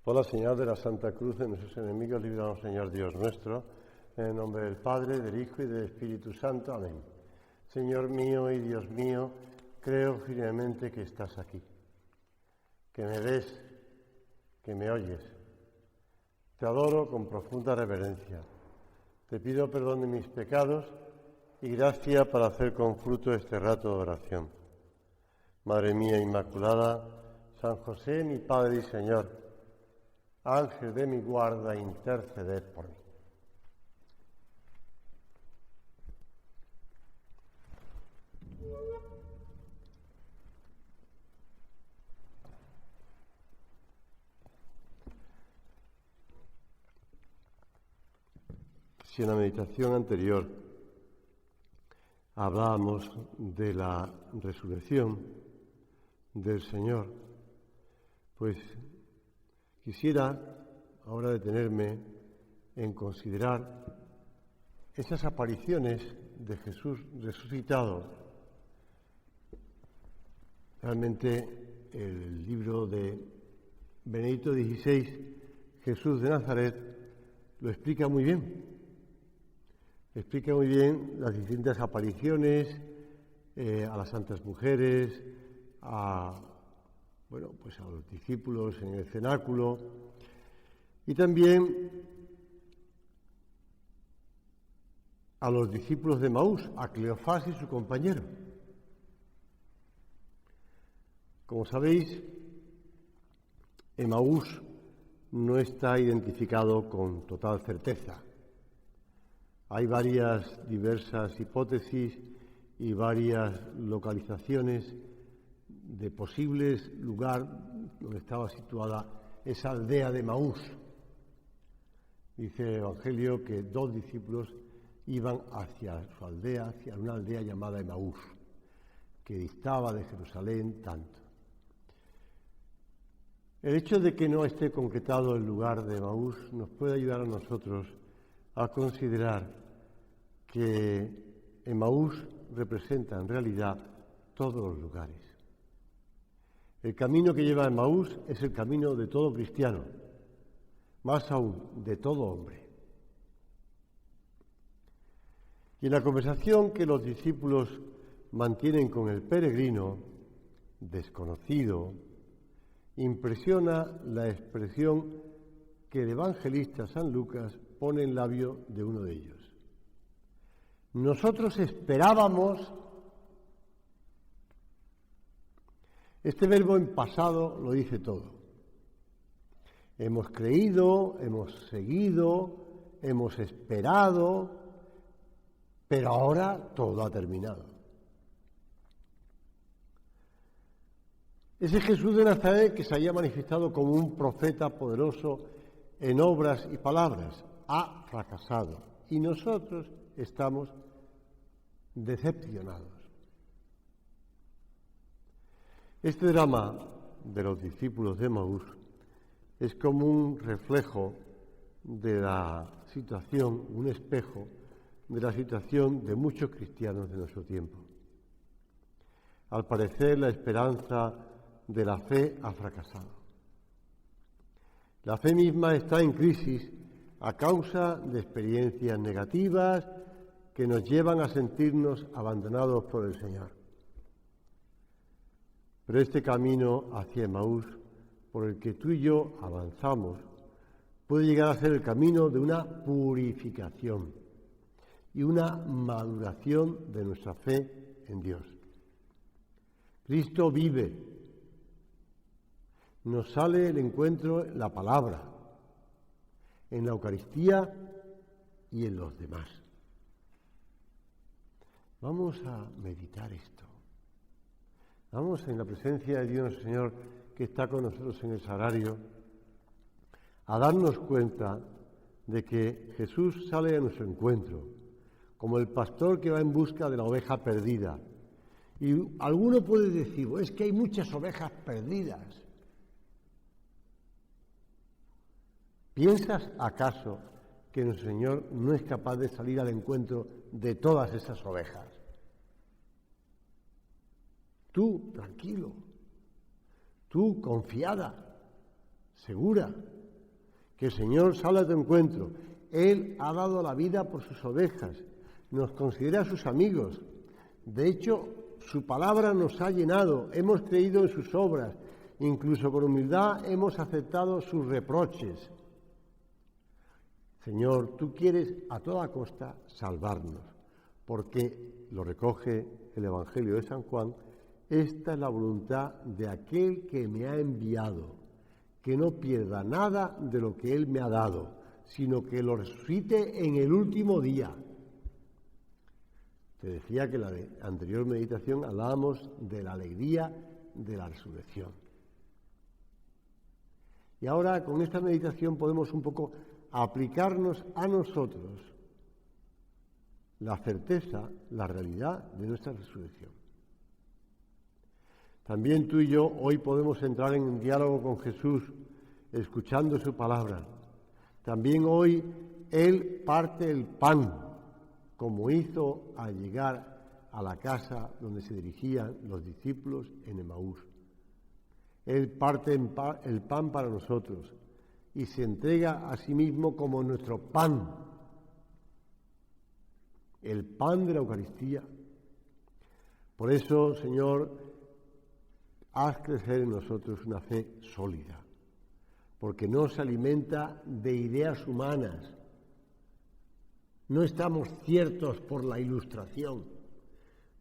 Por la señal de la Santa Cruz de nuestros enemigos, líbranos, Señor Dios nuestro, en el nombre del Padre, del Hijo y del Espíritu Santo. Amén. Señor mío y Dios mío, creo firmemente que estás aquí, que me ves, que me oyes. Te adoro con profunda reverencia. Te pido perdón de mis pecados y gracia para hacer con fruto este rato de oración. Madre mía Inmaculada, San José, mi Padre y Señor, Ángel de mi guarda, interceded por mí. Si en la meditación anterior hablábamos de la resurrección del Señor, pues quisiera ahora detenerme en considerar esas apariciones de Jesús resucitado. Realmente el libro de Benedicto XVI, Jesús de Nazaret, lo explica muy bien. Explica muy bien las distintas apariciones a las santas mujeres, a los discípulos en el cenáculo y también a los discípulos de Emaús, a Cleofás y su compañero. Como sabéis, Emaús no está identificado con total certeza. Hay varias diversas hipótesis y varias localizaciones de posibles lugar donde estaba situada esa aldea de Emaús. Dice el Evangelio que 2 discípulos iban hacia su aldea, hacia una aldea llamada Emaús, que distaba de Jerusalén tanto. El hecho de que no esté concretado el lugar de Emaús nos puede ayudar a nosotros a considerar que Emaús representa en realidad todos los lugares. El camino que lleva a Emaús es el camino de todo cristiano, más aún de todo hombre. Y en la conversación que los discípulos mantienen con el peregrino desconocido, impresiona la expresión que el evangelista San Lucas pone en labio de uno de ellos. Nosotros esperábamos. Este verbo en pasado lo dice todo. Hemos creído, hemos seguido, hemos esperado, pero ahora todo ha terminado. Ese Jesús de Nazaret que se había manifestado como un profeta poderoso en obras y palabras ha fracasado y nosotros estamos decepcionados. Este drama de los discípulos de Emaús es como un reflejo de la situación, un espejo de la situación de muchos cristianos de nuestro tiempo. Al parecer, la esperanza de la fe ha fracasado. La fe misma está en crisis a causa de experiencias negativas que nos llevan a sentirnos abandonados por el Señor. Pero este camino hacia Emaús, por el que tú y yo avanzamos, puede llegar a ser el camino de una purificación y una maduración de nuestra fe en Dios. Cristo vive. Nos sale el encuentro en la palabra, en la Eucaristía y en los demás. Vamos a meditar esto. Vamos en la presencia de Dios, Señor, que está con nosotros en el sagrario, a darnos cuenta de que Jesús sale a nuestro encuentro, como el pastor que va en busca de la oveja perdida. Y alguno puede decir, es que hay muchas ovejas perdidas. ¿Piensas acaso que nuestro Señor no es capaz de salir al encuentro de todas esas ovejas? Tú, tranquilo, tú, confiada, segura, que el Señor sale a tu encuentro. Él ha dado la vida por sus ovejas, nos considera sus amigos. De hecho, su palabra nos ha llenado, hemos creído en sus obras, incluso con humildad hemos aceptado sus reproches. Señor, tú quieres a toda costa salvarnos, porque, lo recoge el Evangelio de San Juan, esta es la voluntad de aquel que me ha enviado, que no pierda nada de lo que Él me ha dado, sino que lo resucite en el último día. Te decía que en la anterior meditación hablábamos de la alegría de la resurrección. Y ahora con esta meditación podemos un poco aplicarnos a nosotros la certeza, la realidad de nuestra resurrección. También tú y yo hoy podemos entrar en diálogo con Jesús, escuchando su palabra. También hoy Él parte el pan, como hizo al llegar a la casa donde se dirigían los discípulos en Emaús. Él parte el pan para nosotros y se entrega a sí mismo como nuestro pan, el pan de la Eucaristía. Por eso, Señor, haz crecer en nosotros una fe sólida, porque no se alimenta de ideas humanas. No estamos ciertos por la ilustración,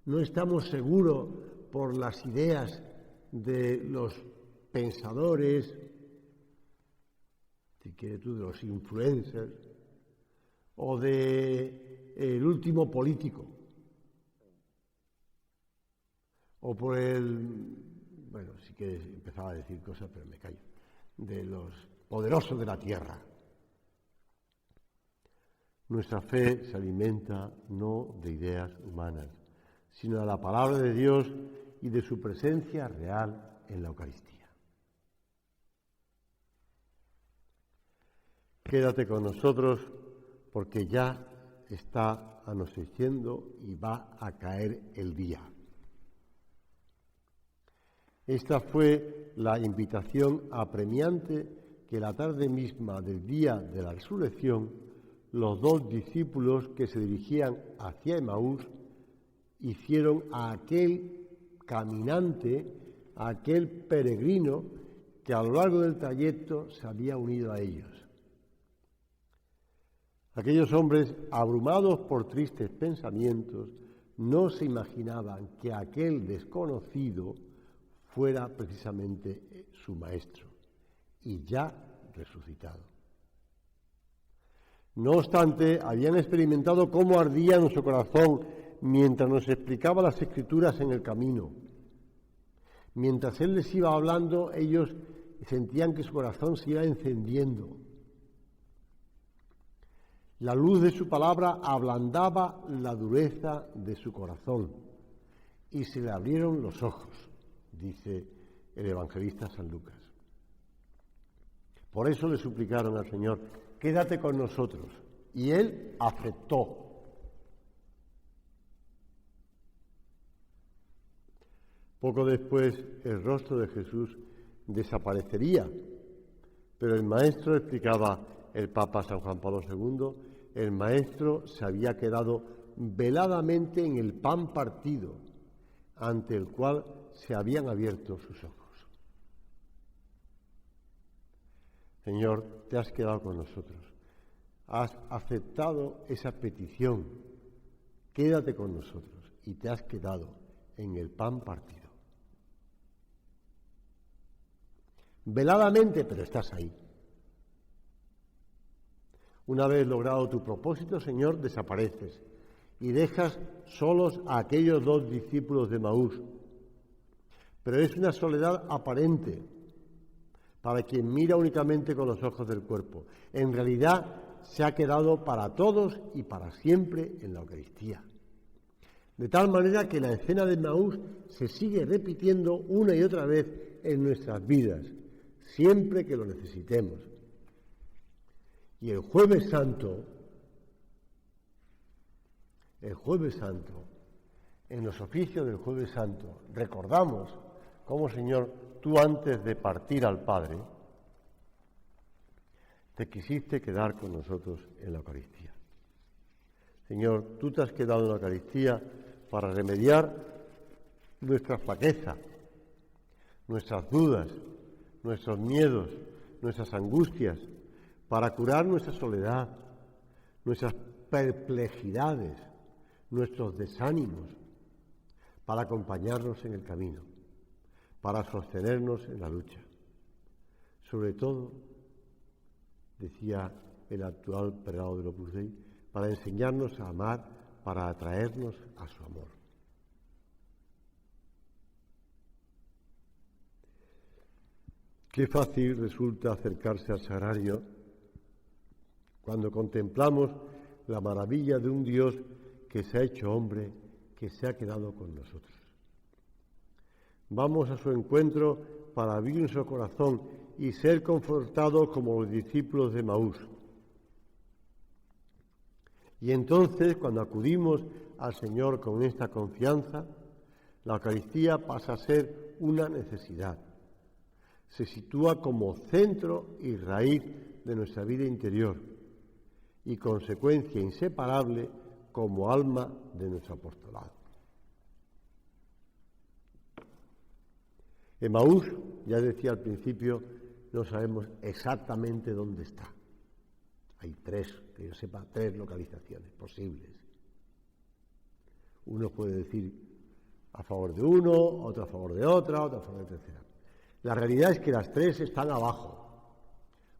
no estamos seguros por las ideas de los pensadores, si quieres tú, de los influencers, o de el último político, o por si quieres, empezaba a decir cosas, pero me callo, de los poderosos de la tierra. Nuestra fe se alimenta no de ideas humanas, sino de la palabra de Dios y de su presencia real en la Eucaristía. Quédate con nosotros porque ya está anocheciendo y va a caer el día. Esta fue la invitación apremiante que la tarde misma del día de la resurrección los dos discípulos que se dirigían hacia Emaús hicieron a aquel caminante, a aquel peregrino que a lo largo del trayecto se había unido a ellos. Aquellos hombres, abrumados por tristes pensamientos, no se imaginaban que aquel desconocido fuera precisamente su maestro, y ya resucitado. No obstante, habían experimentado cómo ardía nuestro corazón mientras nos explicaba las Escrituras en el camino. Mientras Él les iba hablando, ellos sentían que su corazón se iba encendiendo. La luz de su palabra ablandaba la dureza de su corazón y se le abrieron los ojos, dice el evangelista San Lucas. Por eso le suplicaron al Señor: quédate con nosotros. Y Él aceptó. Poco después el rostro de Jesús desaparecería, pero el Maestro, explicaba el Papa San Juan Pablo II, el Maestro se había quedado veladamente en el pan partido, ante el cual se habían abierto sus ojos. Señor, te has quedado con nosotros, has aceptado esa petición, quédate con nosotros, y te has quedado en el pan partido. Veladamente, pero estás ahí. Una vez logrado tu propósito, Señor, desapareces y dejas solos a aquellos dos discípulos de Emaús. Pero es una soledad aparente para quien mira únicamente con los ojos del cuerpo. En realidad se ha quedado para todos y para siempre en la Eucaristía. De tal manera que la escena de Emaús se sigue repitiendo una y otra vez en nuestras vidas, siempre que lo necesitemos. Y el Jueves Santo, en los oficios del Jueves Santo, recordamos cómo, Señor, tú antes de partir al Padre, te quisiste quedar con nosotros en la Eucaristía. Señor, tú te has quedado en la Eucaristía para remediar nuestra flaqueza, nuestras dudas, nuestros miedos, nuestras angustias, para curar nuestra soledad, nuestras perplejidades, nuestros desánimos, para acompañarnos en el camino, para sostenernos en la lucha. Sobre todo, decía el actual prelado del Opus Dei, para enseñarnos a amar, para atraernos a su amor. Qué fácil resulta acercarse al sagrario cuando contemplamos la maravilla de un Dios que se ha hecho hombre, que se ha quedado con nosotros. Vamos a su encuentro para abrir nuestro corazón y ser confortados como los discípulos de Emaús. Y entonces, cuando acudimos al Señor con esta confianza, la Eucaristía pasa a ser una necesidad. Se sitúa como centro y raíz de nuestra vida interior y consecuencia inseparable como alma de nuestro apostolado. Emaús, ya decía al principio, no sabemos exactamente dónde está. Hay tres, que yo sepa, tres localizaciones posibles. Uno puede decir a favor de uno, otro a favor de otra, otro a favor de tercera. La realidad es que las tres están abajo,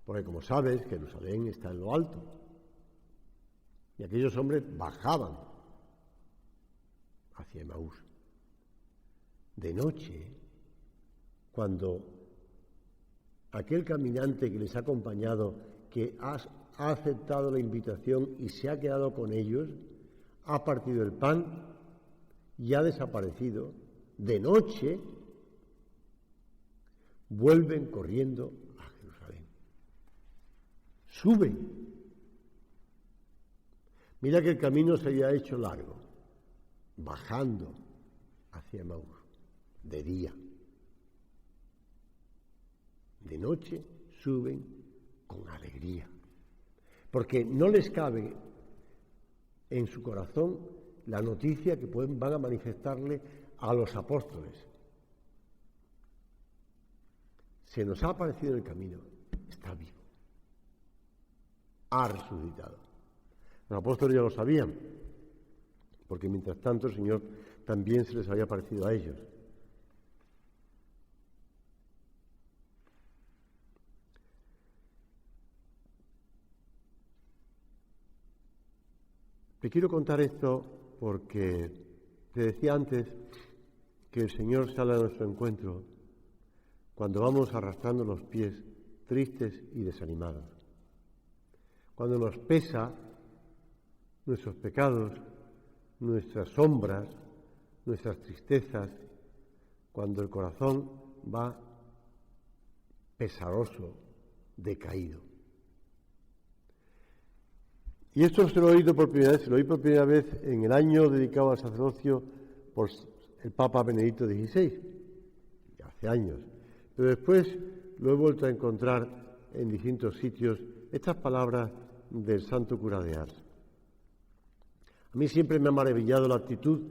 porque como sabes, Jerusalén está en lo alto. Y aquellos hombres bajaban hacia Emaús. De noche, cuando aquel caminante que les ha acompañado, que ha aceptado la invitación y se ha quedado con ellos, ha partido el pan y ha desaparecido, de noche vuelven corriendo a Jerusalén. Suben. Mira que el camino se había hecho largo, bajando hacia Emaús, de día. De noche suben con alegría, porque no les cabe en su corazón la noticia que van a manifestarle a los apóstoles. Se nos ha aparecido en el camino, está vivo, ha resucitado. Los apóstoles ya lo sabían, porque mientras tanto el Señor también se les había aparecido a ellos. Te quiero contar esto porque te decía antes que el Señor sale a nuestro encuentro cuando vamos arrastrando los pies tristes y desanimados. Cuando nos pesa nuestros pecados, nuestras sombras, nuestras tristezas, cuando el corazón va pesaroso, decaído. Y esto se lo he oído por primera vez, se lo oí por primera vez en el año dedicado al sacerdocio por el Papa Benedicto XVI, hace años. Pero después lo he vuelto a encontrar en distintos sitios, estas palabras del santo cura de Ars. A mí siempre me ha maravillado la actitud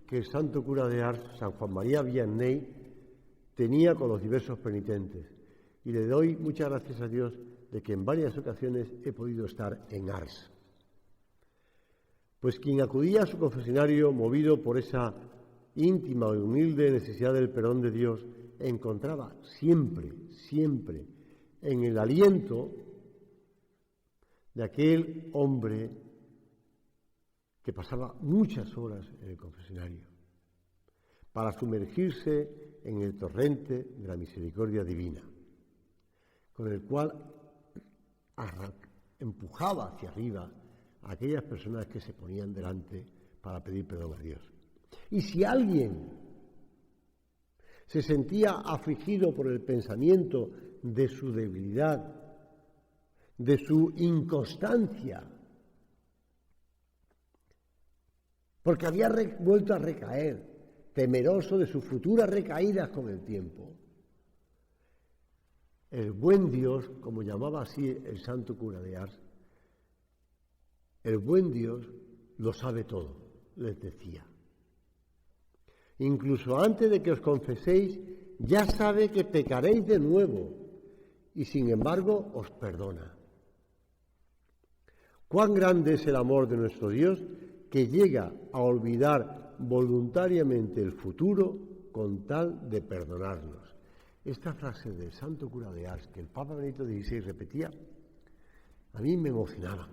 que el santo cura de Ars, San Juan María Vianney, tenía con los diversos penitentes. Y le doy muchas gracias a Dios de que en varias ocasiones he podido estar en Ars. Pues quien acudía a su confesionario movido por esa íntima y humilde necesidad del perdón de Dios, encontraba siempre en el aliento de aquel hombre que pasaba muchas horas en el confesionario para sumergirse en el torrente de la misericordia divina, con el cual empujaba hacia arriba a aquellas personas que se ponían delante para pedir perdón a Dios. Y si alguien se sentía afligido por el pensamiento de su debilidad, de su inconstancia, porque había vuelto a recaer, temeroso de sus futuras recaídas con el tiempo, El buen Dios, como llamaba así el santo cura de Ars, el buen Dios lo sabe todo, les decía. Incluso antes de que os confeséis, ya sabe que pecaréis de nuevo y sin embargo os perdona. Cuán grande es el amor de nuestro Dios que llega a olvidar voluntariamente el futuro con tal de perdonarnos. Esta frase del santo cura de Ars, que el Papa Benedicto XVI repetía, a mí me emocionaba,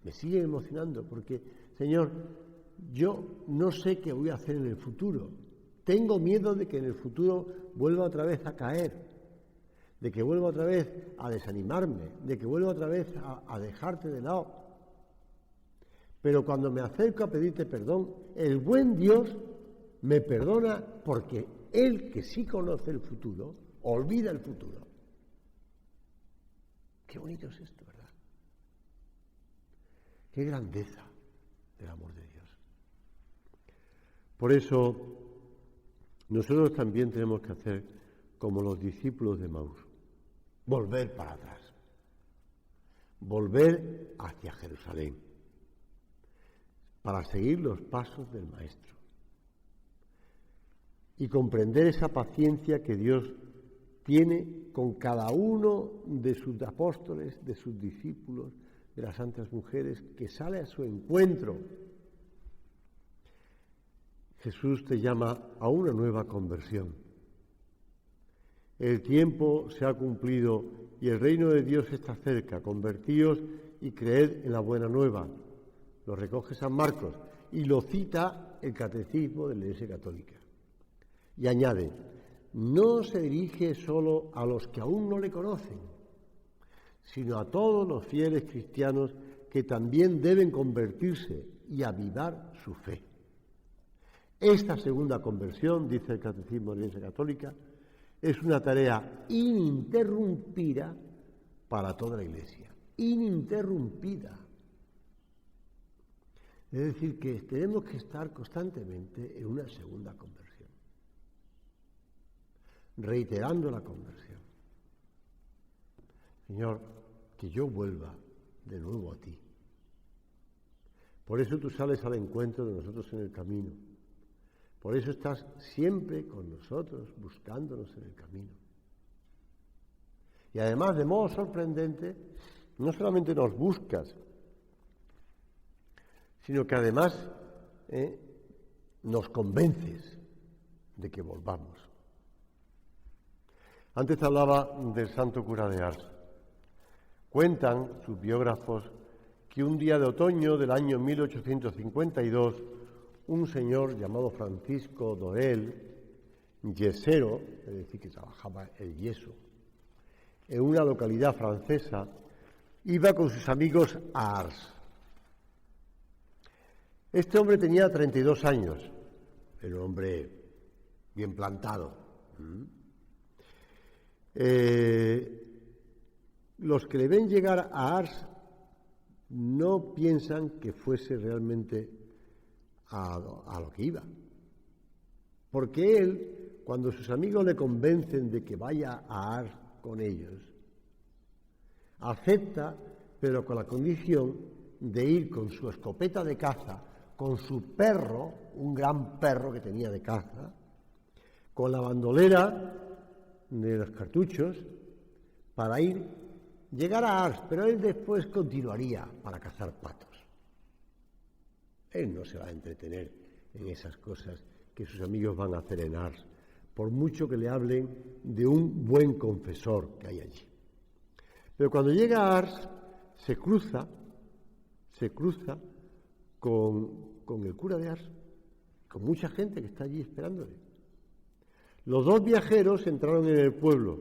me sigue emocionando, porque, Señor, yo no sé qué voy a hacer en el futuro. Tengo miedo de que en el futuro vuelva otra vez a caer, de que vuelva otra vez a desanimarme, de que vuelva otra vez a dejarte de lado. Pero cuando me acerco a pedirte perdón, el buen Dios me perdona porque Él, que sí conoce el futuro, olvida el futuro. Qué bonito es esto, ¿verdad? Qué grandeza del amor de Dios. Por eso, nosotros también tenemos que hacer como los discípulos de Emaús, volver para atrás, volver hacia Jerusalén, para seguir los pasos del Maestro y comprender esa paciencia que Dios tiene con cada uno de sus apóstoles, de sus discípulos, de las santas mujeres, que sale a su encuentro. Jesús te llama a una nueva conversión. El tiempo se ha cumplido y el reino de Dios está cerca. Convertíos y creed en la buena nueva. Lo recoge San Marcos y lo cita el Catecismo de la Iglesia Católica. Y añade, no se dirige solo a los que aún no le conocen, sino a todos los fieles cristianos que también deben convertirse y avivar su fe. Esta segunda conversión, dice el Catecismo de la Iglesia Católica, es una tarea ininterrumpida para toda la Iglesia. Ininterrumpida. Es decir, que tenemos que estar constantemente en una segunda conversión, reiterando la conversión. Señor, que yo vuelva de nuevo a ti. Por eso tú sales al encuentro de nosotros en el camino. Por eso estás siempre con nosotros, buscándonos en el camino. Y además, de modo sorprendente, no solamente nos buscas, sino que además nos convences de que volvamos. Antes hablaba del santo cura de Ars. Cuentan sus biógrafos que un día de otoño del año 1852, un señor llamado Francisco Dorel, yesero, es decir, que trabajaba el yeso, en una localidad francesa, iba con sus amigos a Ars. Este hombre tenía 32 años, era un hombre bien plantado. Los que le ven llegar a Ars no piensan que fuese realmente a lo que iba. Porque él, cuando sus amigos le convencen de que vaya a Ars con ellos, acepta, pero con la condición de ir con su escopeta de caza, con su perro, un gran perro que tenía de caza, con la bandolera de los cartuchos, para llegar a Ars, pero él después continuaría para cazar patos. Él no se va a entretener en esas cosas que sus amigos van a hacer en Ars, por mucho que le hablen de un buen confesor que hay allí. Pero cuando llega a Ars, se cruza con el cura de Ars, con mucha gente que está allí esperándole. Los dos viajeros entraron en el pueblo,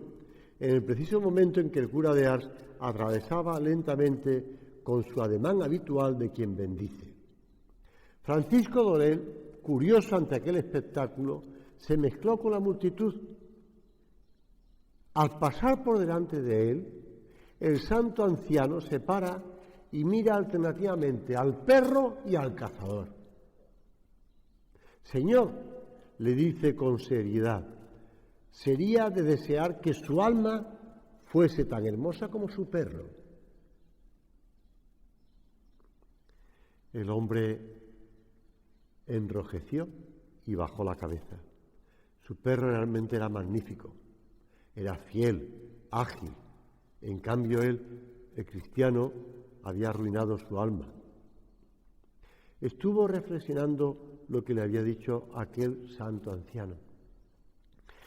en el preciso momento en que el cura de Ars atravesaba lentamente con su ademán habitual de quien bendice. Francisco Dorel, curioso ante aquel espectáculo, se mezcló con la multitud. Al pasar por delante de él, el santo anciano se para y mira alternativamente al perro y al cazador. Señor, le dice con seriedad, sería de desear que su alma fuese tan hermosa como su perro. El hombre enrojeció y bajó la cabeza. Su perro realmente era magnífico, era fiel, ágil. En cambio él, el cristiano, había arruinado su alma. Estuvo reflexionando lo que le había dicho aquel santo anciano.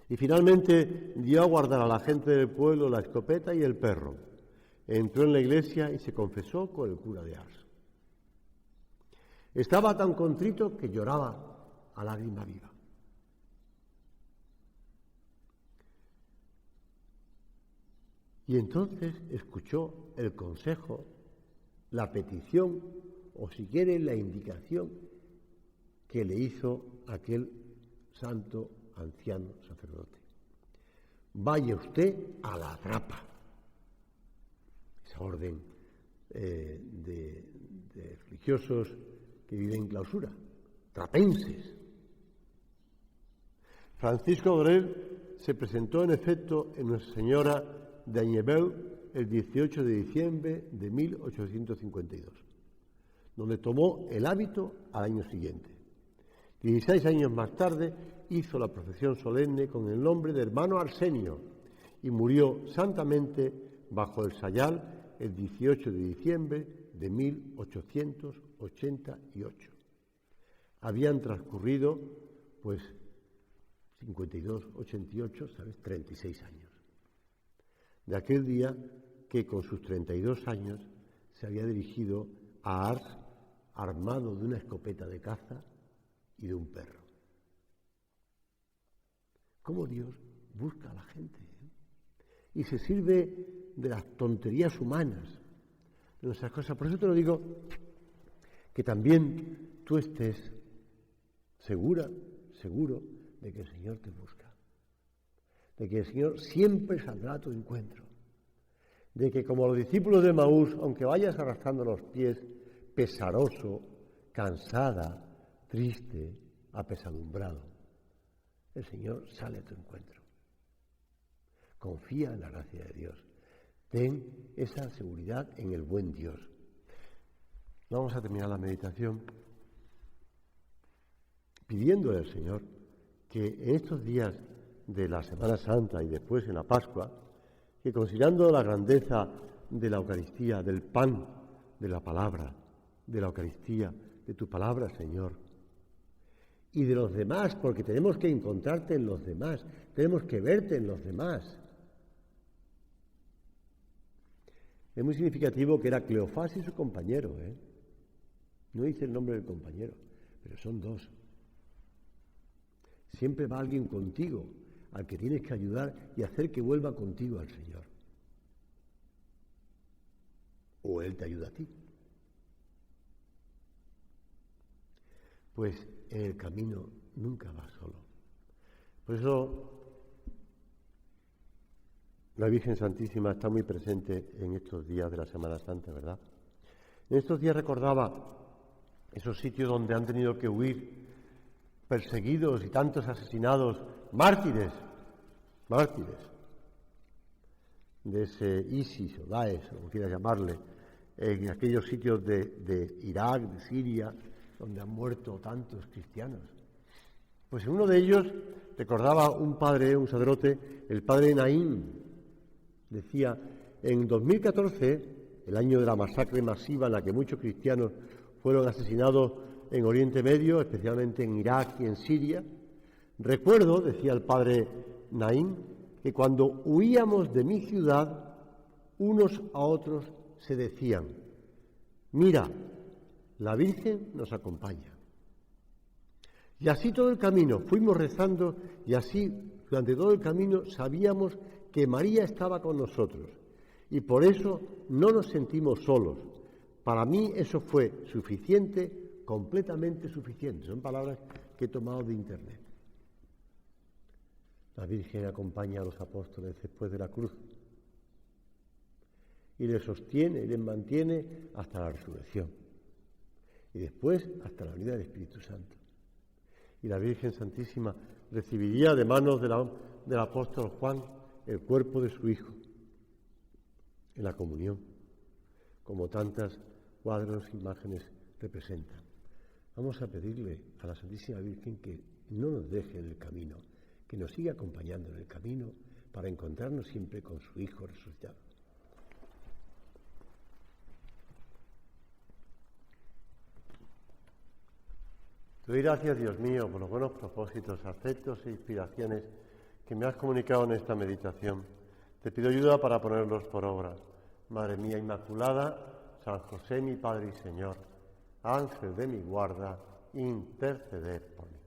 Y finalmente dio a guardar a la gente del pueblo la escopeta y el perro. Entró en la iglesia y se confesó con el cura de Ars. Estaba tan contrito que lloraba a lágrima viva. Y entonces escuchó el consejo, la petición, o si quiere la indicación que le hizo aquel santo anciano sacerdote. Vaya usted a la trapa. Esa orden de religiosos que viven en clausura, trapenses. Francisco Dorel se presentó en efecto en Nuestra Señora de Añebel el 18 de diciembre de 1852, donde tomó el hábito al año siguiente. 16 años más tarde hizo la profesión solemne con el nombre de hermano Arsenio y murió santamente bajo el sayal el 18 de diciembre de 1888. Habían transcurrido, 52, 88, ¿sabes? 36 años. De aquel día que con sus 32 años se había dirigido a Ars armado de una escopeta de caza y de un perro. ¿Cómo Dios busca a la gente? Y se sirve de las tonterías humanas, de nuestras cosas. Por eso te lo digo, que también tú estés seguro de que el Señor te busca, de que el Señor siempre saldrá a tu encuentro, de que como los discípulos de Maús, aunque vayas arrastrando los pies, pesaroso, cansada, triste, apesadumbrado, el Señor sale a tu encuentro. Confía en la gracia de Dios. Ten esa seguridad en el buen Dios. Vamos a terminar la meditación pidiéndole al Señor que en estos días de la Semana Santa y después en la Pascua, que considerando la grandeza de la Eucaristía, del pan de la palabra, de la Eucaristía, de tu palabra, Señor, y de los demás, porque tenemos que encontrarte en los demás, tenemos que verte en los demás. Es muy significativo que era Cleofás y su compañero, No dice el nombre del compañero, pero son dos. Siempre va alguien contigo, al que tienes que ayudar y hacer que vuelva contigo al Señor. O Él te ayuda a ti. Pues en el camino nunca vas solo. Por eso la Virgen Santísima está muy presente en estos días de la Semana Santa, ¿verdad? En estos días recordaba esos sitios donde han tenido que huir perseguidos y tantos asesinados, mártires de ese ISIS o Daesh, como quieras llamarle, en aquellos sitios de Irak, de Siria, donde han muerto tantos cristianos. Pues en uno de ellos, recordaba un padre, un sacerdote, el padre Naín, decía, en 2014, el año de la masacre masiva en la que muchos cristianos fueron asesinados en Oriente Medio, especialmente en Irak y en Siria, recuerdo, decía el padre Naín, que cuando huíamos de mi ciudad, unos a otros se decían, mira, la Virgen nos acompaña. Y así todo el camino, fuimos rezando y así durante todo el camino sabíamos que María estaba con nosotros y por eso no nos sentimos solos. Para mí eso fue suficiente, completamente suficiente. Son palabras que he tomado de internet. La Virgen acompaña a los apóstoles después de la cruz y les sostiene y les mantiene hasta la resurrección y después hasta la venida del Espíritu Santo. Y la Virgen Santísima recibiría de manos del apóstol Juan el cuerpo de su Hijo en la comunión, como tantas cuadros, imágenes representan. Vamos a pedirle a la Santísima Virgen que no nos deje en el camino, que nos siga acompañando en el camino para encontrarnos siempre con su Hijo resucitado. Te doy gracias, Dios mío, por los buenos propósitos, afectos e inspiraciones que me has comunicado en esta meditación. Te pido ayuda para ponerlos por obra. Madre mía Inmaculada, San José, mi Padre y Señor, Ángel de mi guarda, interceded por mí.